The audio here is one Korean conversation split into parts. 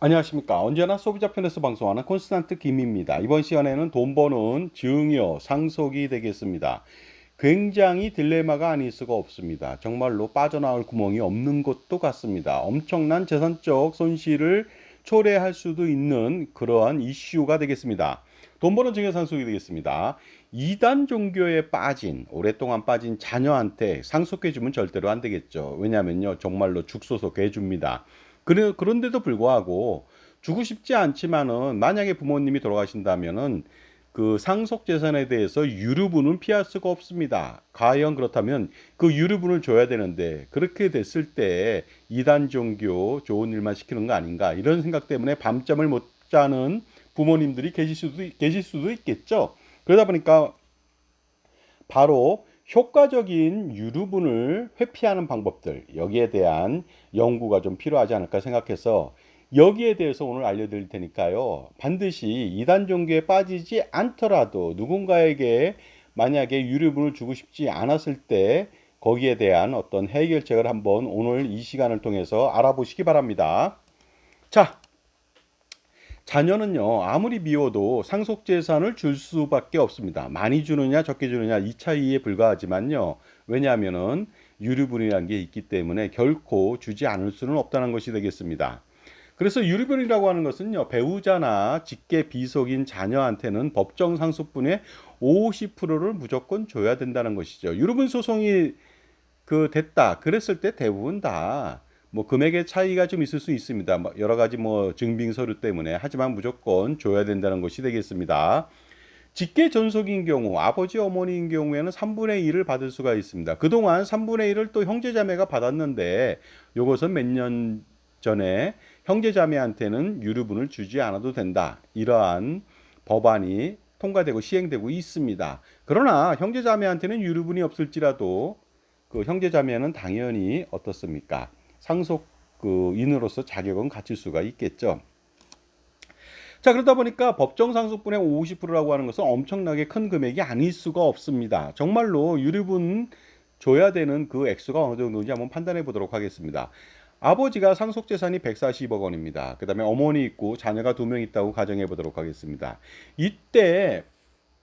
안녕하십니까. 언제나 소비자 편에서 방송하는 콘스탄트 김입니다. 이번 시간에는 돈 버는 증여 상속이 되겠습니다. 굉장히 딜레마가 아닐 수가 없습니다. 정말로 빠져나올 구멍이 없는 것도 같습니다. 엄청난 재산적 손실을 초래할 수도 있는 그러한 이슈가 되겠습니다. 돈 버는 증여 상속이 되겠습니다. 이단 종교에 빠진, 오랫동안 빠진 자녀한테 상속해주면 절대로 안 되겠죠. 왜냐하면요, 정말로 죽소속해줍니다. 그런데도 불구하고 주고 싶지 않지만은 만약에 부모님이 돌아가신다면은 그 상속 재산에 대해서 유류분은 피할 수가 없습니다. 과연 그렇다면 그 유류분을 줘야 되는데 그렇게 됐을 때 이단 종교 좋은 일만 시키는 거 아닌가 이런 생각 때문에 밤잠을 못 자는 부모님들이 계실 수도 있겠죠. 그러다 보니까 바로 효과적인 유류분을 회피하는 방법들 여기에 대한 연구가 좀 필요하지 않을까 생각해서 여기에 대해서 오늘 알려드릴 테니까요. 반드시 이단 종교에 빠지지 않더라도 누군가에게 만약에 유류분을 주고 싶지 않았을 때 거기에 대한 어떤 해결책을 한번 오늘 이 시간을 통해서 알아보시기 바랍니다. 자, 자녀는요, 아무리 미워도 상속재산을 줄 수밖에 없습니다. 많이 주느냐, 적게 주느냐, 이 차이에 불과하지만요. 왜냐하면은 유류분이라는 게 있기 때문에 결코 주지 않을 수는 없다는 것이 되겠습니다. 그래서 유류분이라고 하는 것은요, 배우자나 직계 비속인 자녀한테는 법정 상속분의 50%를 무조건 줘야 된다는 것이죠. 유류분 소송이 됐다. 그랬을 때 대부분 다 뭐 금액의 차이가 좀 있을 수 있습니다. 뭐 여러 가지 뭐 증빙 서류 때문에 하지만 무조건 줘야 된다는 것이 되겠습니다. 직계 전속인 경우 아버지 어머니인 경우에는 3분의 1을 받을 수가 있습니다. 그동안 3분의 1을 또 형제자매가 받았는데 요것은 몇 년 전에 형제자매한테는 유류분을 주지 않아도 된다. 이러한 법안이 통과되고 시행되고 있습니다. 그러나 형제자매한테는 유류분이 없을지라도 그 형제자매는 당연히 어떻습니까? 상속 인으로서 자격은 갖출 수가 있겠죠. 자, 그러다 보니까 법정 상속분의 50%라고 하는 것은 엄청나게 큰 금액이 아닐 수가 없습니다. 정말로 유류분 줘야 되는 그 액수가 어느 정도인지 한번 판단해 보도록 하겠습니다. 아버지가 상속 재산이 140억 원입니다. 그 다음에 어머니 있고 자녀가 2명 있다고 가정해 보도록 하겠습니다. 이때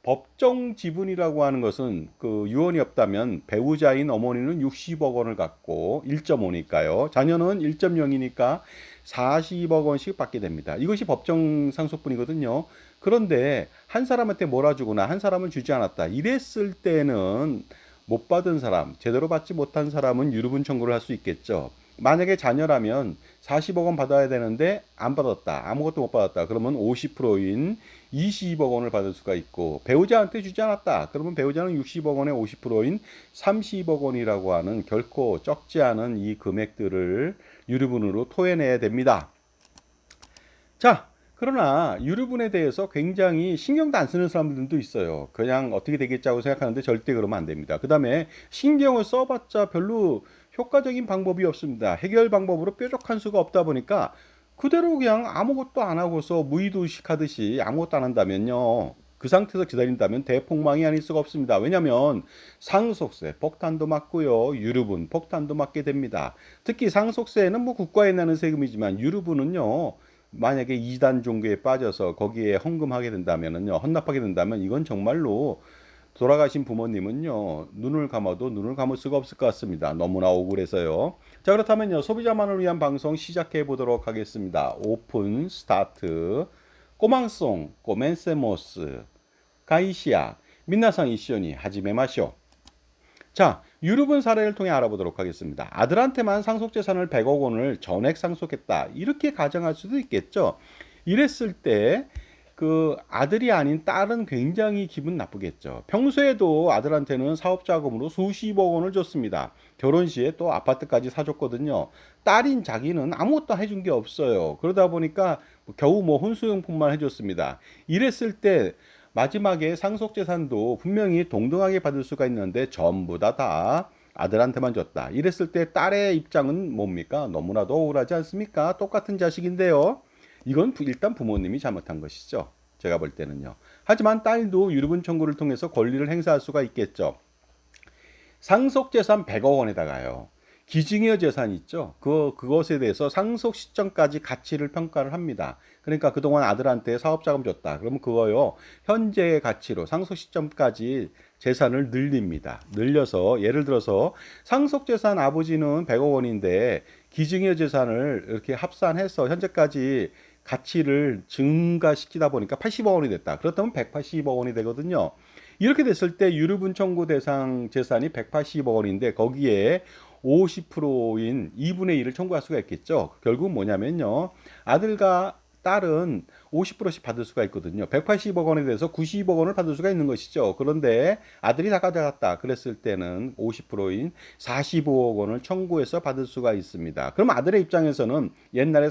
법정 지분이라고 하는 것은 그 유언이 없다면 배우자인 어머니는 60억 원을 갖고 1.5니까요. 자녀는 1.0이니까 40억 원씩 받게 됩니다. 이것이 법정 상속분이거든요. 그런데 한 사람한테 몰아주거나 한 사람은 주지 않았다. 이랬을 때는 못 받은 사람, 제대로 받지 못한 사람은 유류분 청구를 할 수 있겠죠. 만약에 자녀라면 40억 원 받아야 되는데 안 받았다. 아무것도 못 받았다. 그러면 50%인 20억 원을 받을 수가 있고 배우자한테 주지 않았다. 그러면 배우자는 60억 원의 50%인 30억 원이라고 하는 결코 적지 않은 이 금액들을 유류분으로 토해내야 됩니다. 자, 그러나 유류분에 대해서 굉장히 신경도 안 쓰는 사람들도 있어요. 그냥 어떻게 되겠지 하고 생각하는데 절대 그러면 안 됩니다. 그 다음에 신경을 써봤자 별로 효과적인 방법이 없습니다. 해결 방법으로 뾰족한 수가 없다 보니까 그대로 그냥 아무것도 안 하고서 무의도식하듯이 아무것도 안 한다면요. 그 상태에서 기다린다면 대폭망이 아닐 수가 없습니다. 왜냐하면 상속세 폭탄도 맞고요. 유류분 폭탄도 맞게 됩니다. 특히 상속세는 뭐 국가에 내는 세금이지만 유류분은요. 만약에 이단 종교에 빠져서 거기에 헌금하게 된다면은요. 헌납하게 된다면 이건 정말로 돌아가신 부모님은요, 눈을 감아도 눈을 감을 수가 없을 것 같습니다. 너무나 억울해서요. 자, 그렇다면요, 소비자만을 위한 방송 시작해 보도록 하겠습니다. 오픈, 스타트, 꼬망송, 꼬멘세모스, 가이시아, 민나상 이시오니, 하지메 마쇼. 자, 유류분 사례를 통해 알아보도록 하겠습니다. 아들한테만 상속재산을 100억 원을 전액 상속했다. 이렇게 가정할 수도 있겠죠. 이랬을 때 그 아들이 아닌 딸은 굉장히 기분 나쁘겠죠. 평소에도 아들한테는 사업자금으로 수십억 원을 줬습니다. 결혼 시에 또 아파트까지 사줬거든요. 딸인 자기는 아무것도 해준 게 없어요. 그러다 보니까 겨우 뭐 혼수용품만 해줬습니다. 이랬을 때 마지막에 상속재산도 분명히 동등하게 받을 수가 있는데 전부 다 아들한테만 줬다. 이랬을 때 딸의 입장은 뭡니까? 너무나도 억울하지 않습니까? 똑같은 자식인데요. 이건 일단 부모님이 잘못한 것이죠. 제가 볼 때는요. 하지만 딸도 유류분 청구를 통해서 권리를 행사할 수가 있겠죠. 상속재산 100억 원에다가요. 기증여 재산 있죠. 그것에 대해서 상속 시점까지 가치를 평가를 합니다. 그러니까 그동안 아들한테 사업자금 줬다. 그러면 그거요. 현재의 가치로 상속 시점까지 재산을 늘립니다. 늘려서 예를 들어서 상속 재산 아버지는 100억 원인데 기증여 재산을 이렇게 합산해서 현재까지 가치를 증가시키다 보니까 80억 원이 됐다. 그렇다면 180억 원이 되거든요. 이렇게 됐을 때 유류분 청구 대상 재산이 180억 원인데 거기에 50%인 2분의 1을 청구할 수가 있겠죠. 결국은 뭐냐면요. 아들과 딸은 50%씩 받을 수가 있거든요. 180억 원에 대해서 90억 원을 받을 수가 있는 것이죠. 그런데 아들이 다 가져갔다. 그랬을 때는 50%인 45억 원을 청구해서 받을 수가 있습니다. 그럼 아들의 입장에서는 옛날에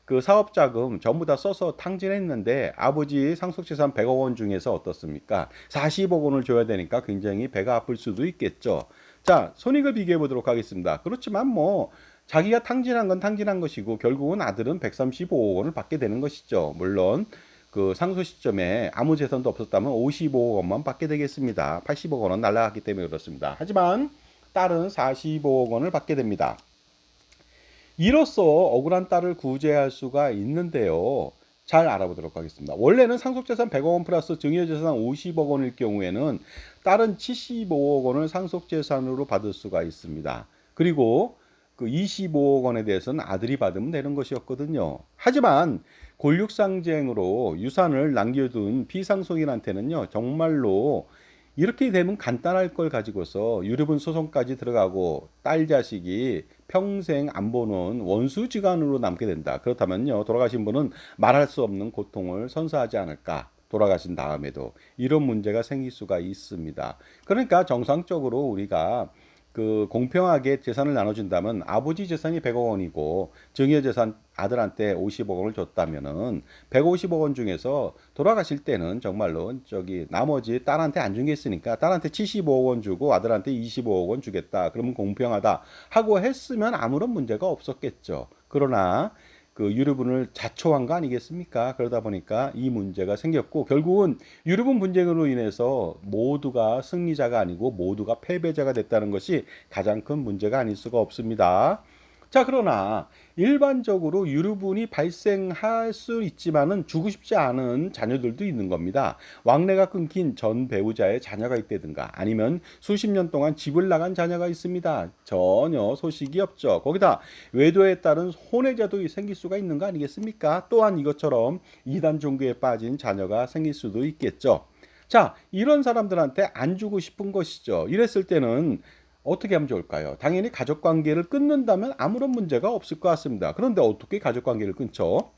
그 사업자금 전부 다 써서 탕진했는데 아버지 상속재산 100억 원 중에서 어떻습니까? 40억 원을 줘야 되니까 굉장히 배가 아플 수도 있겠죠. 자, 손익을 비교해 보도록 하겠습니다. 그렇지만 뭐 자기가 탕진한 건 탕진한 것이고 결국은 아들은 135억 원을 받게 되는 것이죠. 물론 그 상속 시점에 아무 재산도 없었다면 55억 원만 받게 되겠습니다. 80억 원은 날라갔기 때문에 그렇습니다. 하지만 딸은 45억 원을 받게 됩니다. 이로써 억울한 딸을 구제할 수가 있는데요. 잘 알아보도록 하겠습니다. 원래는 상속재산 100억 원 플러스 증여재산 50억 원일 경우에는 딸은 75억 원을 상속재산으로 받을 수가 있습니다. 그리고 그 25억 원에 대해서는 아들이 받으면 되는 것이었거든요. 하지만 권력상쟁으로 유산을 남겨둔 피상속인한테는요, 정말로 이렇게 되면 간단할 걸 가지고서 유류분 소송까지 들어가고 딸 자식이 평생 안 보는 원수지간으로 남게 된다. 그렇다면요, 돌아가신 분은 말할 수 없는 고통을 선사하지 않을까. 돌아가신 다음에도 이런 문제가 생길 수가 있습니다. 그러니까 정상적으로 우리가 그 공평하게 재산을 나눠준다면 아버지 재산이 100억 원이고 증여재산 아들한테 50억 원을 줬다면은 150억 원 중에서 돌아가실 때는 정말로 저기 나머지 딸한테 안 준 게 있으니까 딸한테 75억 원 주고 아들한테 25억 원 주겠다. 그러면 공평하다 하고 했으면 아무런 문제가 없었겠죠. 그러나 그 유류분을 자초한 거 아니겠습니까? 그러다 보니까 이 문제가 생겼고 결국은 유류분 분쟁으로 인해서 모두가 승리자가 아니고 모두가 패배자가 됐다는 것이 가장 큰 문제가 아닐 수가 없습니다. 자, 그러나 일반적으로 유류분이 발생할 수 있지만은 주고 싶지 않은 자녀들도 있는 겁니다. 왕래가 끊긴 전 배우자의 자녀가 있다든가 아니면 수십 년 동안 집을 나간 자녀가 있습니다. 전혀 소식이 없죠. 거기다 외도에 따른 혼외자도 생길 수가 있는 거 아니겠습니까? 또한 이것처럼 이단 종교에 빠진 자녀가 생길 수도 있겠죠. 자, 이런 사람들한테 안 주고 싶은 것이죠. 이랬을 때는 어떻게 하면 좋을까요? 당연히 가족 관계를 끊는다면 아무런 문제가 없을 것 같습니다. 그런데 어떻게 가족 관계를 끊죠?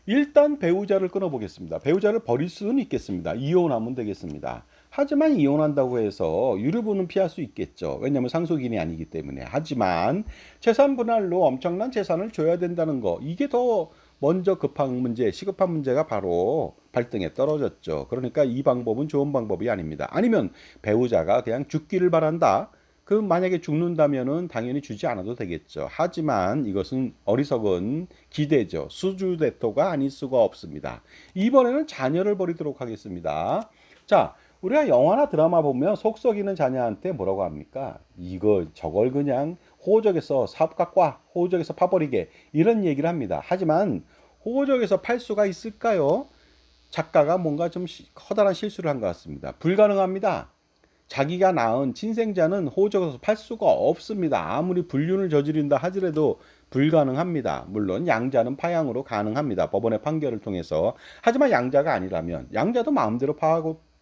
일단 배우자를 끊어보겠습니다. 배우자를 버릴 수는 있겠습니다. 이혼하면 되겠습니다. 하지만 이혼한다고 해서 유류분은 피할 수 있겠죠. 왜냐하면 상속인이 아니기 때문에. 하지만 재산 분할로 엄청난 재산을 줘야 된다는 거, 이게 더 먼저 급한 문제, 시급한 문제가 바로 발등에 떨어졌죠. 그러니까 이 방법은 좋은 방법이 아닙니다. 아니면 배우자가 그냥 죽기를 바란다. 그 만약에 죽는다면은 당연히 주지 않아도 되겠죠. 하지만 이것은 어리석은 기대죠. 수주대토가 아닐 수가 없습니다. 이번에는 자녀를 버리도록 하겠습니다. 자, 우리가 영화나 드라마 보면 속 썩이는 자녀한테 뭐라고 합니까? 이거 저걸 그냥 호적에서 사업가과 호적에서 파버리게 이런 얘기를 합니다. 하지만 호적에서 팔 수가 있을까요? 작가가 뭔가 좀 커다란 실수를 한 것 같습니다. 불가능합니다. 자기가 낳은 친생자는 호적에서 팔 수가 없습니다. 아무리 불륜을 저지른다 하더라도 불가능합니다. 물론 양자는 파양으로 가능합니다. 법원의 판결을 통해서. 하지만 양자가 아니라면 양자도 마음대로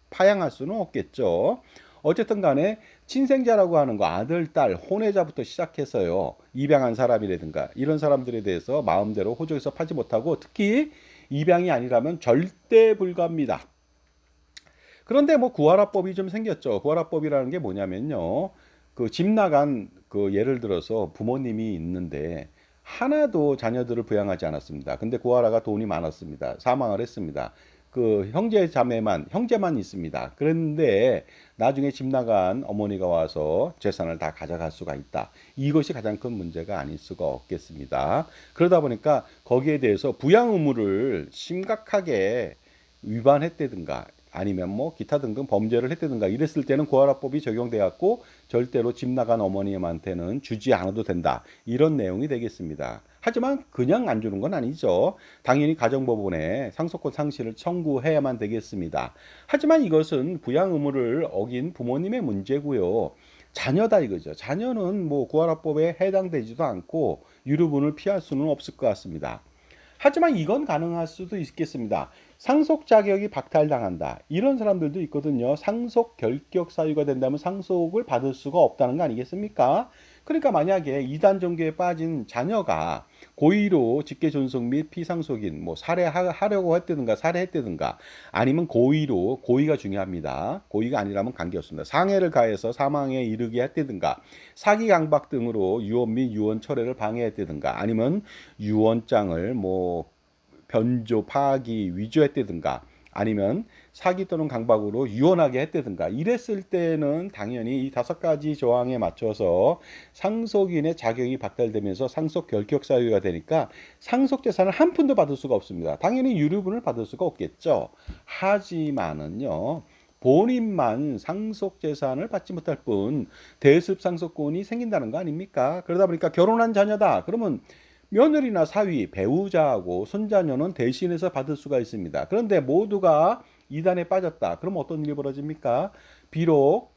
파양할 수는 없겠죠. 어쨌든 간에 친생자라고 하는 거 아들, 딸, 혼외자부터 시작해서요. 입양한 사람이라든가 이런 사람들에 대해서 마음대로 호적에서 팔지 못하고 특히 입양이 아니라면 절대 불가합니다. 그런데 뭐 구하라법이 좀 생겼죠. 구하라법이라는 게 뭐냐면요. 그 집 나간 그 예를 들어서 부모님이 있는데 하나도 자녀들을 부양하지 않았습니다. 근데 구하라가 돈이 많았습니다. 사망을 했습니다. 그 형제만 있습니다. 그런데 나중에 집 나간 어머니가 와서 재산을 다 가져갈 수가 있다. 이것이 가장 큰 문제가 아닐 수가 없겠습니다. 그러다 보니까 거기에 대해서 부양 의무를 심각하게 위반했다든가 아니면 뭐 기타 등등 범죄를 했다든가 이랬을 때는 고아라법이 적용돼 갖고 절대로 집 나간 어머님한테는 주지 않아도 된다. 이런 내용이 되겠습니다. 하지만 그냥 안 주는 건 아니죠. 당연히 가정법원에 상속권 상실을 청구해야만 되겠습니다. 하지만 이것은 부양 의무를 어긴 부모님의 문제고요. 자녀다 이거죠. 자녀는 뭐 고아라법에 해당되지도 않고 유류분을 피할 수는 없을 것 같습니다. 하지만 이건 가능할 수도 있겠습니다. 상속 자격이 박탈당한다. 이런 사람들도 있거든요. 상속 결격 사유가 된다면 상속을 받을 수가 없다는 거 아니겠습니까? 그러니까 만약에 이단 종교에 빠진 자녀가 고의로 직계 존속 및 피상속인 뭐 살해하려고 했다든가 살해했다든가 아니면 고의로 고의가 중요합니다. 고의가 아니라면 관계없습니다. 상해를 가해서 사망에 이르게 했다든가 사기 강박 등으로 유언 및 유언 철회를 방해했다든가 아니면 유언장을 뭐 변조, 파기, 위조했다든가 아니면 사기 또는 강박으로 유언하게 했다든가 이랬을 때는 당연히 이 5가지 조항에 맞춰서 상속인의 자격이 박탈되면서 상속 결격 사유가 되니까 상속 재산을 한 푼도 받을 수가 없습니다. 당연히 유류분을 받을 수가 없겠죠. 하지만은요. 본인만 상속 재산을 받지 못할 뿐 대습 상속권이 생긴다는 거 아닙니까? 그러다 보니까 결혼한 자녀다. 그러면 며느리나 사위, 배우자하고 손자녀는 대신해서 받을 수가 있습니다. 그런데 모두가 이단에 빠졌다. 그럼 어떤 일이 벌어집니까? 비록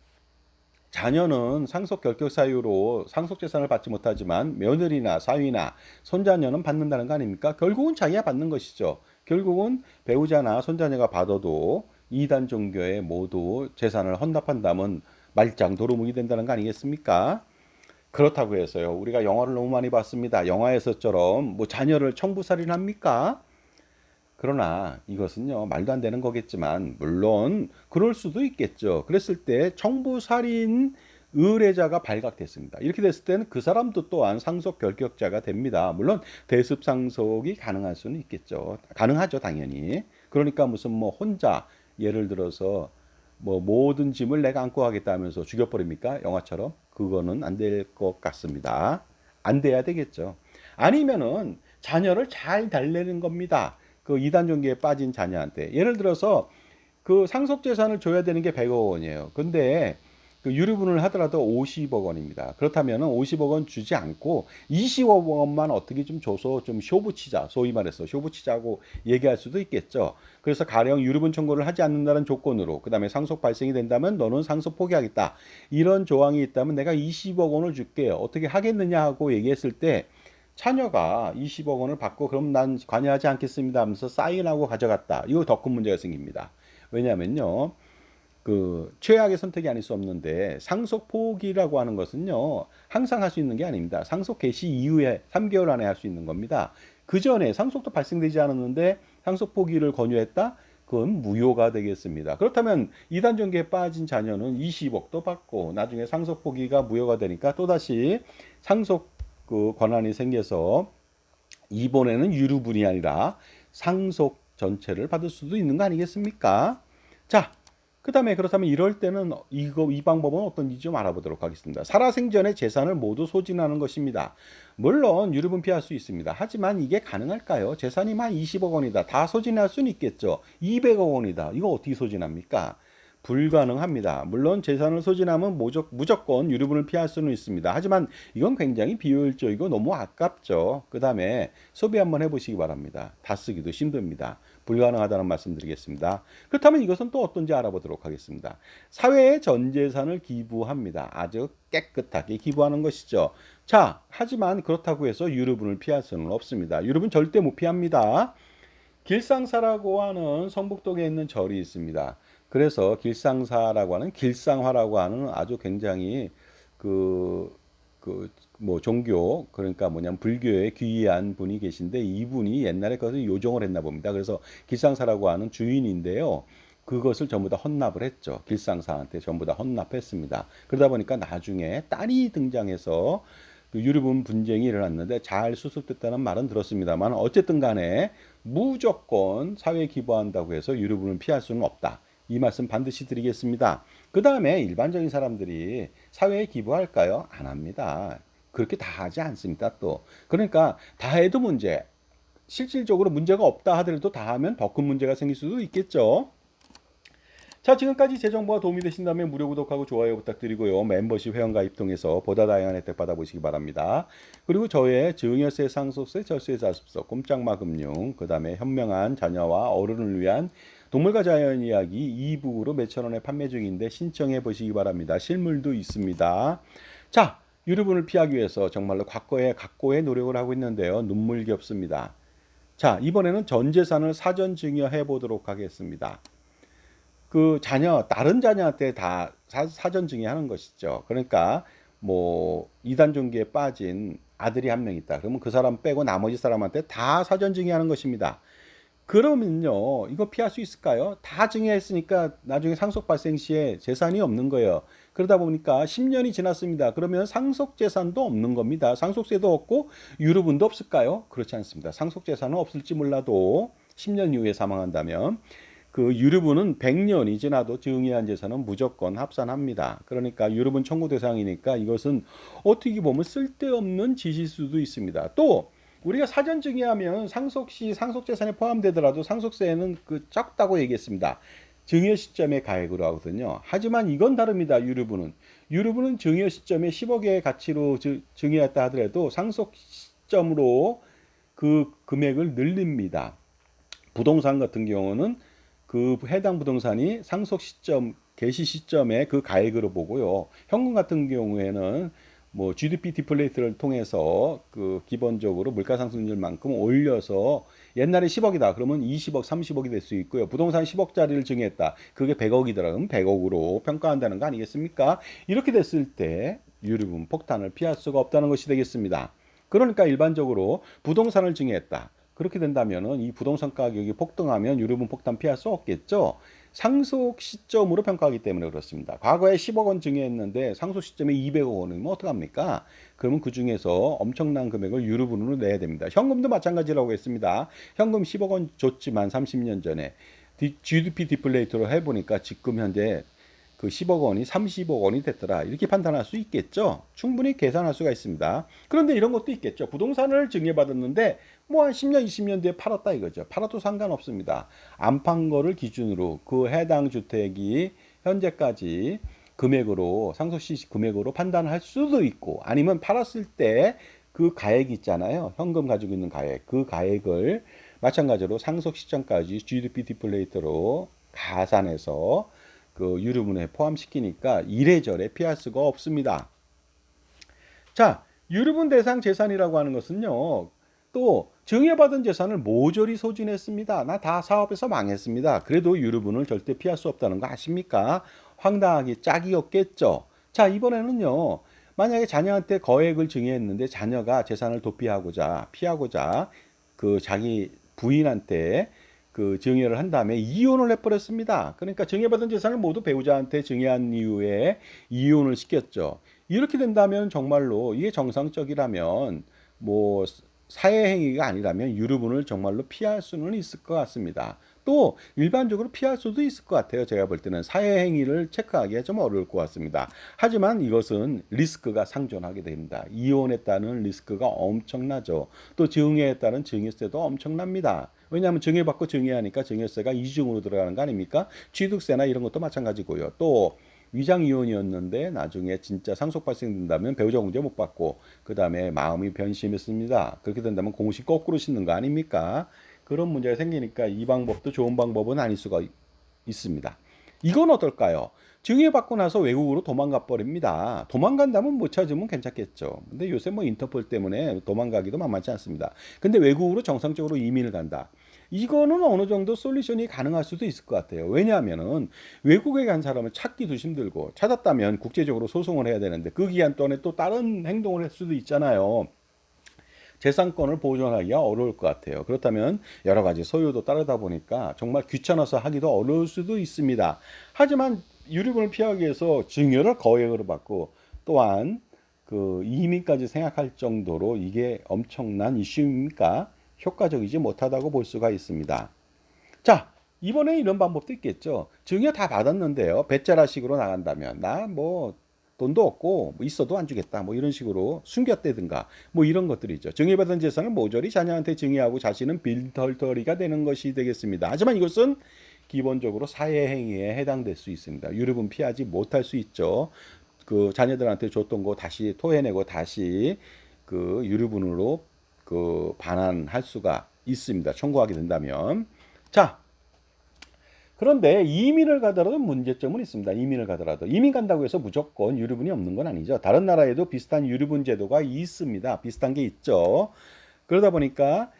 자녀는 상속 결격 사유로 상속 재산을 받지 못하지만 며느리나 사위나 손자녀는 받는다는 거 아닙니까? 결국은 자기가 받는 것이죠. 결국은 배우자나 손자녀가 받아도 이단 종교에 모두 재산을 헌납한다면 말짱 도루묵이 된다는 거 아니겠습니까? 그렇다고 해서요. 우리가 영화를 너무 많이 봤습니다. 영화에서처럼 뭐 자녀를 청부살인합니까? 그러나 이것은요. 말도 안 되는 거겠지만 물론 그럴 수도 있겠죠. 그랬을 때 청부살인 의뢰자가 발각됐습니다. 이렇게 됐을 때는 그 사람도 또한 상속 결격자가 됩니다. 물론 대습 상속이 가능할 수는 있겠죠. 가능하죠, 당연히. 그러니까 무슨 뭐 혼자 예를 들어서 뭐 모든 짐을 내가 안고 하겠다면서 죽여버립니까? 영화처럼? 그거는 안 될 것 같습니다. 안 돼야 되겠죠. 아니면은 자녀를 잘 달래는 겁니다. 그 이단 종교에 빠진 자녀한테. 예를 들어서 그 상속 재산을 줘야 되는 게 100억 원이에요. 근데 그 유류분을 하더라도 50억 원입니다. 그렇다면 50억 원 주지 않고 20억 원만 어떻게 좀 줘서 좀 쇼부치자, 소위 말해서 쇼부치자고 얘기할 수도 있겠죠. 그래서 가령 유류분 청구를 하지 않는다는 조건으로 그다음에 상속 발생이 된다면 너는 상속 포기하겠다. 이런 조항이 있다면 내가 20억 원을 줄게요. 어떻게 하겠느냐 하고 얘기했을 때 자녀가 20억 원을 받고 그럼 난 관여하지 않겠습니다 하면서 사인하고 가져갔다. 이거 더 큰 문제가 생깁니다. 왜냐면요. 그 최악의 선택이 아닐 수 없는데 상속 포기라고 하는 것은요. 항상 할 수 있는 게 아닙니다. 상속 개시 이후에 3개월 안에 할 수 있는 겁니다. 그 전에 상속도 발생되지 않았는데 상속 포기를 권유했다? 그건 무효가 되겠습니다. 그렇다면 이단 종교에 빠진 자녀는 20억도 받고 나중에 상속 포기가 무효가 되니까 또다시 상속 그 권한이 생겨서 이번에는 유류분이 아니라 상속 전체를 받을 수도 있는 거 아니겠습니까? 자, 그다음에 그렇다면 이럴 때는 이 방법은 어떤지 좀 알아보도록 하겠습니다. 살아생전에 재산을 모두 소진하는 것입니다. 물론 유류분 피할 수 있습니다. 하지만 이게 가능할까요? 재산이 만 20억 원이다. 다 소진할 수는 있겠죠. 200억 원이다. 이거 어떻게 소진합니까? 불가능합니다. 물론 재산을 소진하면 무조건 유류분을 피할 수는 있습니다. 하지만 이건 굉장히 비효율적이고 너무 아깝죠. 그 다음에 소비 한번 해보시기 바랍니다. 다 쓰기도 힘듭니다. 불가능하다는 말씀드리겠습니다. 그렇다면 이것은 또 어떤지 알아보도록 하겠습니다. 사회에 전 재산을 기부합니다. 아주 깨끗하게 기부하는 것이죠. 자, 하지만 그렇다고 해서 유류분을 피할 수는 없습니다. 유류분 절대 못 피합니다. 길상사라고 하는 성북동에 있는 절이 있습니다. 그래서 길상사라고 하는 길상화라고 하는 아주 굉장히 뭐 종교 그러니까 뭐냐면 불교에 귀한 분이 계신데 이분이 옛날에 그것을 요정을 했나 봅니다. 그래서 길상사라고 하는 주인인데요. 그것을 전부 다 헌납을 했죠. 길상사한테 전부 다 헌납했습니다. 그러다 보니까 나중에 딸이 등장해서 그 유류분 분쟁이 일어났는데 잘 수습됐다는 말은 들었습니다만 어쨌든 간에 무조건 사회에 기부한다고 해서 유류분을 피할 수는 없다. 이 말씀 반드시 드리겠습니다. 그 다음에 일반적인 사람들이 사회에 기부할까요? 안 합니다. 그렇게 다 하지 않습니다. 또 그러니까 다 해도 문제, 실질적으로 문제가 없다 하더라도 다 하면 더 큰 문제가 생길 수도 있겠죠. 자, 지금까지 제 정보가 도움이 되신다면 무료 구독하고 좋아요 부탁드리고요. 멤버십 회원가입 통해서 보다 다양한 혜택 받아보시기 바랍니다. 그리고 저의 증여세, 상속세, 절세, 자습서, 꼼짝마 금융, 그 다음에 현명한 자녀와 어른을 위한 동물과 자연 이야기 2부로 몇천 원에 판매 중인데 신청해 보시기 바랍니다. 실물도 있습니다. 자, 유류분을 피하기 위해서 정말로 각고의 노력을 하고 있는데요. 눈물겹습니다. 자, 이번에는 전 재산을 사전 증여해 보도록 하겠습니다. 그 자녀, 다른 자녀한테 다 사전 증여하는 것이죠. 그러니까 뭐 이단 종기에 빠진 아들이 한 명 있다. 그러면 그 사람 빼고 나머지 사람한테 다 사전 증여하는 것입니다. 그러면요, 이거 피할 수 있을까요? 다 증여했으니까 나중에 상속 발생 시에 재산이 없는 거예요. 그러다 보니까 10년이 지났습니다. 그러면 상속 재산도 없는 겁니다. 상속세도 없고 유류분도 없을까요? 그렇지 않습니다. 상속 재산은 없을지 몰라도 10년 이후에 사망한다면 그 유류분은 100년이 지나도 증여한 재산은 무조건 합산합니다. 그러니까 유류분 청구 대상이니까 이것은 어떻게 보면 쓸데없는 짓일 수도 있습니다. 또 우리가 사전 증여하면 상속 시 상속 재산에 포함되더라도 상속세는 그 적다고 얘기했습니다. 증여 시점에 가액으로 하거든요. 하지만 이건 다릅니다. 유류분은 증여 시점에 10억의 가치로 증여했다 하더라도 상속 시점으로 그 금액을 늘립니다. 부동산 같은 경우는 그 해당 부동산이 상속 시점, 개시 시점에 그 가액으로 보고요. 현금 같은 경우에는 뭐 GDP 디플레이트를 통해서 그 기본적으로 물가 상승률만큼 올려서 옛날에 10억이다. 그러면 20억, 30억이 될 수 있고요. 부동산 10억짜리를 증여했다. 그게 100억이더라. 그럼 100억으로 평가한다는 거 아니겠습니까? 이렇게 됐을 때 유류분 폭탄을 피할 수가 없다는 것이 되겠습니다. 그러니까 일반적으로 부동산을 증여했다. 그렇게 된다면은 이 부동산 가격이 폭등하면 유류분 폭탄 피할 수 없겠죠. 상속 시점으로 평가하기 때문에 그렇습니다. 과거에 10억 원 증여했는데 상속 시점에 200억 원이면 어떡합니까? 그러면 그 중에서 엄청난 금액을 유류분으로 내야 됩니다. 현금도 마찬가지라고 했습니다. 현금 10억 원 줬지만 30년 전에 GDP 디플레이터로 해보니까 지금 현재 그 10억 원이 30억 원이 됐더라. 이렇게 판단할 수 있겠죠. 충분히 계산할 수가 있습니다. 그런데 이런 것도 있겠죠. 부동산을 증여받았는데 뭐 한 10년, 20년 뒤에 팔았다 이거죠. 팔아도 상관없습니다. 안 판 거를 기준으로 그 해당 주택이 현재까지 금액으로 상속시 금액으로 판단할 수도 있고 아니면 팔았을 때 그 가액 있잖아요. 현금 가지고 있는 가액. 그 가액을 마찬가지로 상속 시점까지 GDP 디플레이터로 가산해서 그 유류분에 포함시키니까 이래저래 피할 수가 없습니다. 자, 유류분 대상 재산이라고 하는 것은요. 또 증여받은 재산을 모조리 소진했습니다. 나 다 사업에서 망했습니다. 그래도 유류분을 절대 피할 수 없다는 거 아십니까? 황당하기 짝이 없겠죠. 자, 이번에는요. 만약에 자녀한테 거액을 증여했는데 자녀가 재산을 피하고자 그 자기 부인한테 그 증여를 한 다음에 이혼을 해버렸습니다. 그러니까 증여받은 재산을 모두 배우자한테 증여한 이후에 이혼을 시켰죠. 이렇게 된다면 정말로 이게 정상적이라면 뭐 사회행위가 아니라면 유류분을 정말로 피할 수는 있을 것 같습니다. 또 일반적으로 피할 수도 있을 것 같아요. 제가 볼 때는 사회행위를 체크하기가 좀 어려울 것 같습니다. 하지만 이것은 리스크가 상존하게 됩니다. 이혼에 따른 리스크가 엄청나죠. 또 증여에 따른 증여세도 엄청납니다. 왜냐하면 증여받고 증여하니까 증여세가 이중으로 들어가는 거 아닙니까? 취득세나 이런 것도 마찬가지고요. 또 위장 이혼이었는데 나중에 진짜 상속 발생된다면 배우자 공제 못 받고 그 다음에 마음이 변심했습니다. 그렇게 된다면 공식 거꾸로 싣는 거 아닙니까? 그런 문제가 생기니까 이 방법도 좋은 방법은 아닐 수가 있습니다. 이건 어떨까요? 증여받고 나서 외국으로 도망가 버립니다. 도망간다면 못 찾으면 괜찮겠죠. 근데 요새 뭐 인터폴 때문에 도망가기도 만만치 않습니다. 근데 외국으로 정상적으로 이민을 간다. 이거는 어느 정도 솔루션이 가능할 수도 있을 것 같아요. 왜냐하면은 외국에 간 사람을 찾기도 힘들고 찾았다면 국제적으로 소송을 해야 되는데 그 기간 동안에 또 다른 행동을 할 수도 있잖아요. 재산권을 보존하기가 어려울 것 같아요. 그렇다면 여러 가지 소유도 따르다 보니까 정말 귀찮아서 하기도 어려울 수도 있습니다. 하지만 유류분을 피하기 위해서 증여를 거액으로 받고 또한 그 이민까지 생각할 정도로 이게 엄청난 이슈입니까? 효과적이지 못하다고 볼 수가 있습니다. 자, 이번에 이런 방법도 있겠죠. 증여 다 받았는데요. 배짜라식으로 나간다면 나 뭐 돈도 없고 뭐 있어도 안 주겠다. 뭐 이런 식으로 숨겼다든가 뭐 이런 것들이죠. 증여받은 재산을 모조리 자녀한테 증여하고 자신은 빈털터리가 되는 것이 되겠습니다. 하지만 이것은 기본적으로 사회 행위에 해당될 수 있습니다. 유류분 피하지 못할 수 있죠. 그 자녀들한테 줬던 거 다시 토해내고 다시 그 유류분으로 그 반환할 수가 있습니다. 청구하게 된다면. 자, 그런데 이민을 가더라도 문제점은 있습니다. 이민을 가더라도. 이민 간다고 해서 무조건 유류분이 없는 건 아니죠. 다른 나라에도 비슷한 유류분 제도가 있습니다. 비슷한 게 있죠. 그러다 보니까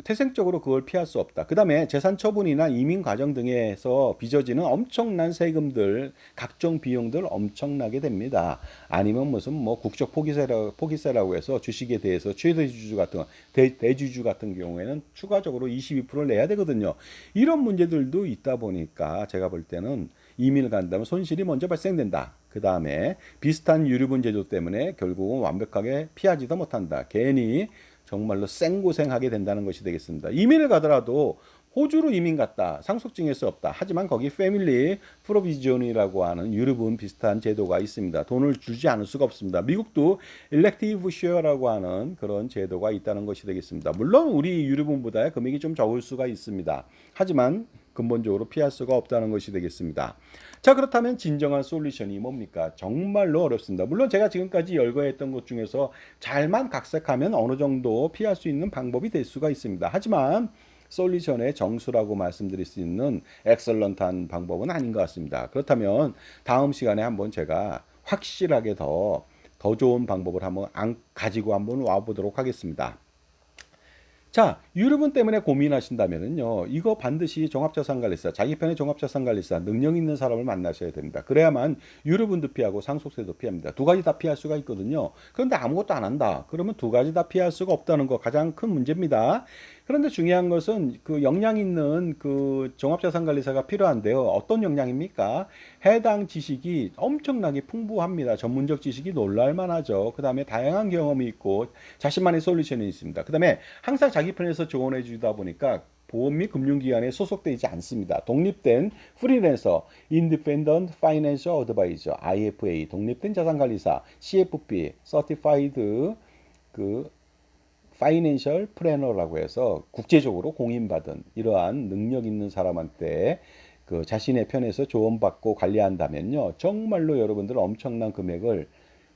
태생적으로 그걸 피할 수 없다. 그 다음에 재산 처분이나 이민 과정 등에서 빚어지는 엄청난 세금들, 각종 비용들 엄청나게 됩니다. 아니면 무슨 뭐 국적 포기세라고 해서 주식에 대해서 최대주주 같은 대주주 같은 경우에는 추가적으로 22%를 내야 되거든요. 이런 문제들도 있다 보니까 제가 볼 때는 이민을 간다면 손실이 먼저 발생된다. 그 다음에 비슷한 유류분 제도 때문에 결국은 완벽하게 피하지도 못한다. 괜히 정말로 생고생하게 된다는 것이 되겠습니다. 이민을 가더라도 호주로 이민 갔다. 상속증일 수 없다. 하지만 거기 패밀리 프로비전이라고 하는 유럽은 비슷한 제도가 있습니다. 돈을 주지 않을 수가 없습니다. 미국도 일렉티브 쉐어라고 하는 그런 제도가 있다는 것이 되겠습니다. 물론 우리 유럽은보다 금액이 좀 적을 수가 있습니다. 하지만 근본적으로 피할 수가 없다는 것이 되겠습니다. 자, 그렇다면 진정한 솔루션이 뭡니까? 정말로 어렵습니다. 물론 제가 지금까지 열거했던 것 중에서 잘만 각색하면 어느 정도 피할 수 있는 방법이 될 수가 있습니다. 하지만 솔루션의 정수라고 말씀드릴 수 있는 엑설런트한 방법은 아닌 것 같습니다. 그렇다면 다음 시간에 한번 제가 확실하게 더 좋은 방법을 한번 가지고 한번 와보도록 하겠습니다. 자, 유류분 때문에 고민하신다면요, 이거 반드시 종합자산관리사, 자기 편의 종합자산관리사, 능력 있는 사람을 만나셔야 됩니다. 그래야만 유류분도 피하고 상속세도 피합니다. 두 가지 다 피할 수가 있거든요. 그런데 아무것도 안 한다. 그러면 두 가지 다 피할 수가 없다는 거 가장 큰 문제입니다. 그런데 중요한 것은 그 역량 있는 그 종합자산관리사가 필요한데요. 어떤 역량입니까? 해당 지식이 엄청나게 풍부합니다. 전문적 지식이 놀랄만하죠. 그 다음에 다양한 경험이 있고 자신만의 솔루션이 있습니다. 그 다음에 항상 자기 편에서 조언해 주다 보니까 보험 및 금융기관에 소속되어 있지 않습니다. 독립된 프리랜서, Independent Financial Advisor, IFA, 독립된 자산관리사, CFP, Certified 그 파이낸셜 플래너라고 해서 국제적으로 공인받은 이러한 능력 있는 사람한테 그 자신의 편에서 조언받고 관리한다면요, 정말로 여러분들 엄청난 금액을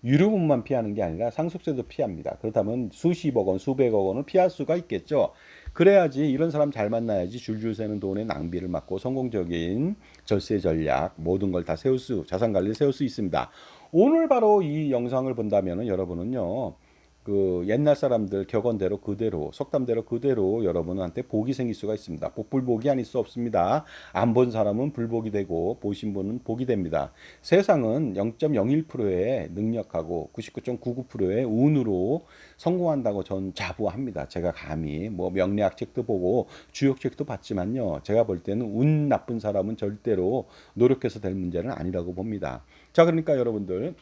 유류분만 피하는 게 아니라 상속세도 피합니다. 그렇다면 수십억 원, 수백억 원을 피할 수가 있겠죠. 그래야지 이런 사람 잘 만나야지 줄줄 새는 돈의 낭비를 막고 성공적인 절세 전략 모든 걸 다 자산 관리를 세울 수 있습니다. 오늘 바로 이 영상을 본다면은 여러분은요, 그 옛날 사람들 격언대로 그대로 속담대로 그대로 여러분한테 복이 생길 수가 있습니다. 복불복이 아닐 수 없습니다. 안 본 사람은 불복이 되고 보신 분은 복이 됩니다. 세상은 0.01%의 능력하고 99.99%의 운으로 성공한다고 전 자부합니다. 제가 감히 뭐 명리학 책도 보고 주역 책도 봤지만요, 제가 볼 때는 운 나쁜 사람은 절대로 노력해서 될 문제는 아니라고 봅니다. 자, 그러니까 여러분들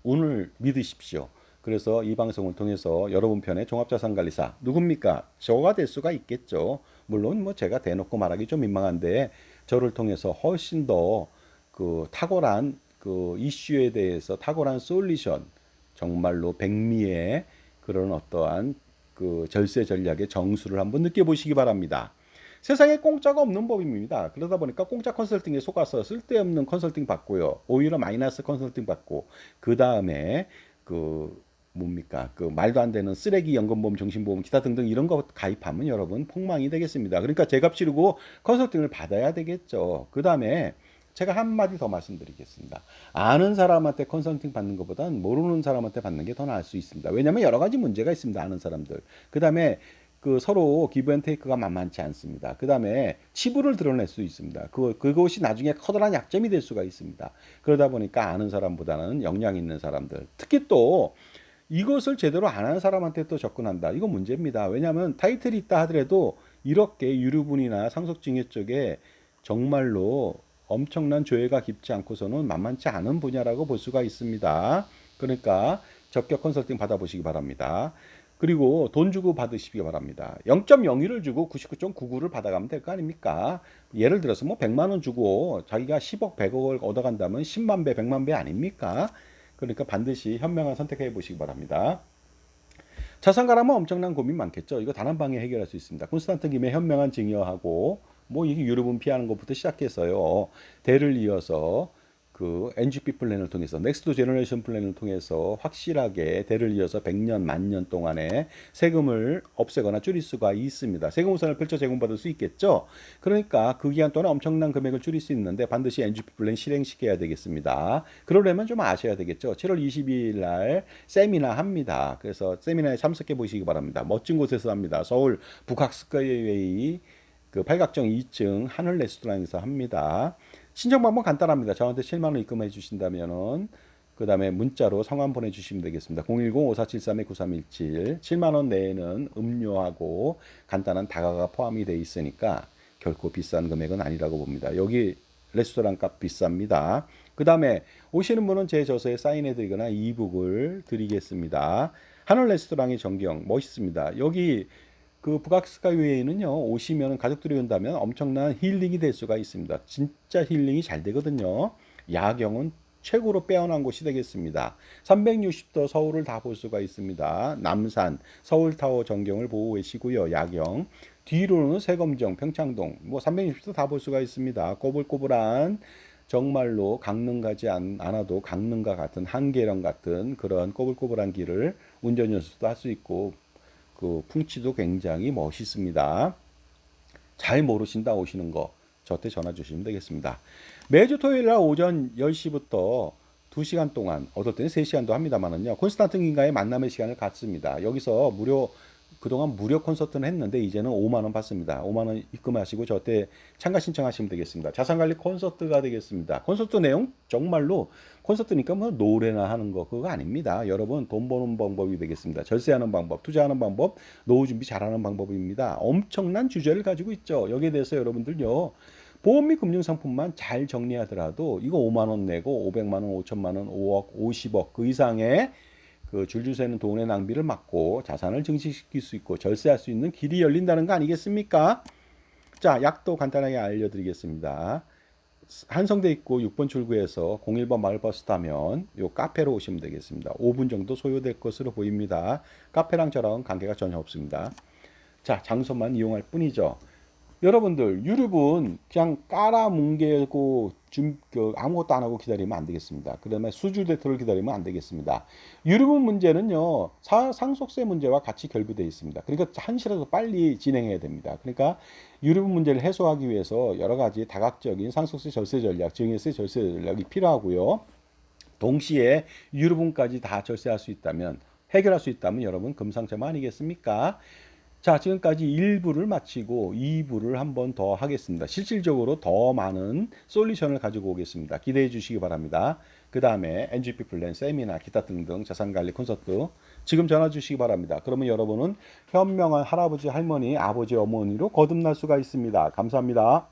운을 믿으십시오. 그래서 이 방송을 통해서 여러분 편의 종합자산관리사 누굽니까? 저가 될 수가 있겠죠. 물론 뭐 제가 대놓고 말하기 좀 민망한데 저를 통해서 훨씬 더 그 탁월한 그 이슈에 대해서 탁월한 솔루션, 정말로 백미의 그런 어떠한 그 절세 전략의 정수를 한번 느껴보시기 바랍니다. 세상에 공짜가 없는 법입니다. 그러다 보니까 공짜 컨설팅에 속아서 쓸데없는 컨설팅 받고요, 오히려 마이너스 컨설팅 받고, 그 다음에 그 뭡니까? 그 말도 안 되는 쓰레기 연금보험, 정신보험, 기타 등등 이런 거 가입하면 여러분 폭망이 되겠습니다. 그러니까 제값 치르고 컨설팅을 받아야 되겠죠. 그 다음에 제가 한마디 더 말씀드리겠습니다. 아는 사람한테 컨설팅 받는 것보다는 모르는 사람한테 받는 게 더 나을 수 있습니다. 왜냐하면 여러 가지 문제가 있습니다. 아는 사람들. 그 다음에 그 서로 기브 앤 테이크가 만만치 않습니다. 그 다음에 치부를 드러낼 수 있습니다. 그것이 나중에 커다란 약점이 될 수가 있습니다. 그러다 보니까 아는 사람보다는 역량 있는 사람들, 특히 또 이것을 제대로 안 하는 사람한테 또 접근한다. 이거 문제입니다. 왜냐하면 타이틀이 있다 하더라도 이렇게 유류분이나 상속증여 쪽에 정말로 엄청난 조예가 깊지 않고서는 만만치 않은 분야라고 볼 수가 있습니다. 그러니까 적격 컨설팅 받아보시기 바랍니다. 그리고 돈 주고 받으시기 바랍니다. 0.01을 주고 99.99를 받아가면 될 거 아닙니까? 예를 들어서 뭐 100만 원 주고 자기가 10억, 100억을 얻어간다면 10만 배, 100만 배 아닙니까? 그러니까 반드시 현명한 선택해 보시기 바랍니다. 자산가라면 엄청난 고민 많겠죠. 이거 단 한 방에 해결할 수 있습니다. 콘스탄트 김의 현명한 증여하고 뭐 이게 유류분 피하는 것부터 시작해서요. 대를 이어서 그 NGP 플랜을 통해서 넥스트 제너레이션 플랜을 통해서 확실하게 대를 이어서 100년, 만년 동안에 세금을 없애거나 줄일 수가 있습니다. 세금 우선을 펼쳐 제공받을 수 있겠죠. 그러니까 그 기간 동안 엄청난 금액을 줄일 수 있는데 반드시 NGP 플랜 실행시켜야 되겠습니다. 그러려면 좀 아셔야 되겠죠. 7월 22일 날 세미나 합니다. 그래서 세미나에 참석해 보시기 바랍니다. 멋진 곳에서 합니다. 서울 북학스카이웨이 그 팔각정 2층 하늘 레스토랑에서 합니다. 신청 방법 간단합니다. 저한테 7만 원 입금해 주신다면은 그다음에 문자로 성함 보내주시면 되겠습니다. 010-5473-9317 7만 원 내에는 음료하고 간단한 다가가 포함이 돼 있으니까 결코 비싼 금액은 아니라고 봅니다. 여기 레스토랑 값 비쌉니다. 그 다음에 오시는 분은 제 저서에 사인해 드리거나 이북을 드리겠습니다. 하늘 레스토랑의 전경 멋있습니다. 여기 그 북악스카이웨이는요 오시면 가족들이 온다면 엄청난 힐링이 될 수가 있습니다. 진짜 힐링이 잘 되거든요. 야경은 최고로 빼어난 곳이 되겠습니다. 360도 서울을 다 볼 수가 있습니다. 남산, 서울타워 전경을 보고 계시고요. 야경. 뒤로는 세검정, 평창동, 뭐 360도 다 볼 수가 있습니다. 꼬불꼬불한 정말로 강릉 가지 않아도 강릉과 같은 한계령 같은 그런 꼬불꼬불한 길을 운전 연수도 할 수 있고 그 풍치도 굉장히 멋있습니다. 잘 모르신다 오시는 거 저한테 전화 주시면 되겠습니다. 매주 토요일 날 오전 10시부터 2시간 동안 어떨 때는 3시간도 합니다만은요. 콘스탄틴과의 만남의 시간을 갖습니다. 여기서 그동안 무료 콘서트는 했는데 이제는 5만 원 받습니다. 5만 원 입금하시고 저한테 참가 신청하시면 되겠습니다. 자산관리 콘서트가 되겠습니다. 콘서트 내용 정말로 콘서트니까 뭐 노래나 하는 거 그거 아닙니다. 여러분 돈 버는 방법이 되겠습니다. 절세하는 방법, 투자하는 방법, 노후 준비 잘하는 방법입니다. 엄청난 주제를 가지고 있죠. 여기에 대해서 여러분들요. 보험 및 금융상품만 잘 정리하더라도 이거 5만 원 내고 500만 원, 5천만 원, 5억, 50억 그 이상의 그 줄줄 새는 돈의 낭비를 막고 자산을 증식시킬 수 있고 절세할 수 있는 길이 열린다는 거 아니겠습니까? 자, 약도 간단하게 알려드리겠습니다. 한성대 입구 6번 출구에서 01번 마을버스 타면 요 카페로 오시면 되겠습니다. 5분 정도 소요될 것으로 보입니다. 카페랑 저랑 관계가 전혀 없습니다. 자, 장소만 이용할 뿐이죠. 여러분들 유럽은 그냥 깔아뭉개고 아무것도 안 하고 기다리면 안 되겠습니다. 그다음에 수주 대토를 기다리면 안 되겠습니다. 유럽은 문제는요 상속세 문제와 같이 결부되어 있습니다. 그러니까 한시라도 빨리 진행해야 됩니다. 그러니까 유럽은 문제를 해소하기 위해서 여러 가지 다각적인 상속세 절세 전략, 증여세 절세 전략이 필요하고요. 동시에 유럽은까지 다 절세할 수 있다면 해결할 수 있다면 여러분 금상첨화 아니겠습니까? 자, 지금까지 1부를 마치고 2부를 한 번 더 하겠습니다. 실질적으로 더 많은 솔루션을 가지고 오겠습니다. 기대해 주시기 바랍니다. 그 다음에 NGP 플랜, 세미나, 기타 등등 자산관리 콘서트 지금 전화 주시기 바랍니다. 그러면 여러분은 현명한 할아버지, 할머니, 아버지, 어머니로 거듭날 수가 있습니다. 감사합니다.